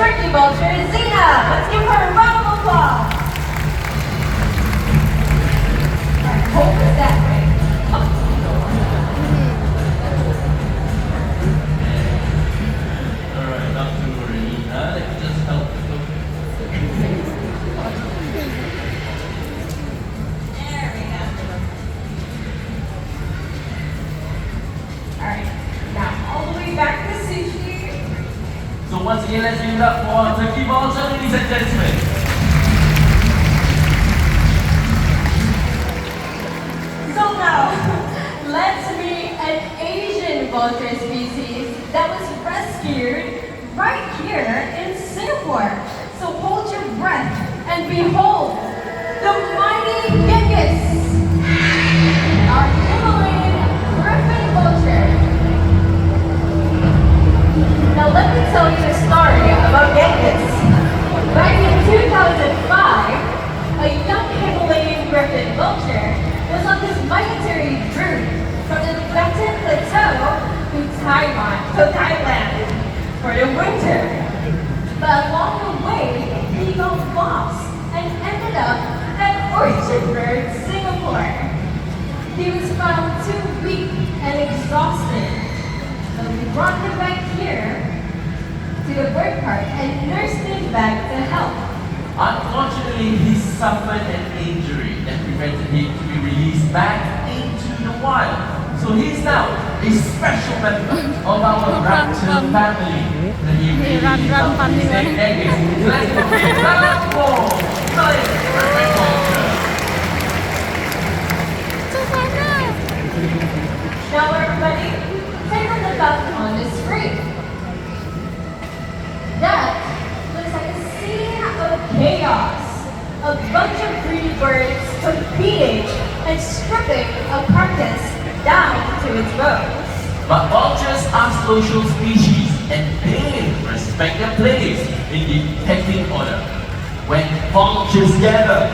turkey vulture, Zena. Let's give her a round of applause. Alright, hold it that way. Alright, not to worry. Let me just help you. There we go. Alright, now all the way back to sushi. So once again, let's give it up for Turkey Vulture, ladies and gentlemen. So now, let's meet an Asian vulture species that was rescued right here in Singapore. So hold your breath and behold the mighty Genghis, our Himalayan griffin vulture. Now let me tell you the story about Genghis. Back in 2005, a young Himalayan griffin vulture was on this migratory route from the Tibetan Plateau to Thailand for the winter. But along the way, he got lost and ended up at Orchardburg, Singapore. He was found too weak and exhausted. So we brought him back here to the bird park and nursed him back to health. Unfortunately, he suffered an injury that prevented him to be released back into the wild. So he's now a special member of our raptor family. And he really Run, loves family. his name, Genghis. Let's give him a round of applause. Nice, perfect vulture. Now everybody, take a look up on the screen. That looks like a scene of chaos. A bunch of greedy birds competing and stripping a carcass down to its bones. But vultures are social species and they respect their place in the pecking order. When vultures gather,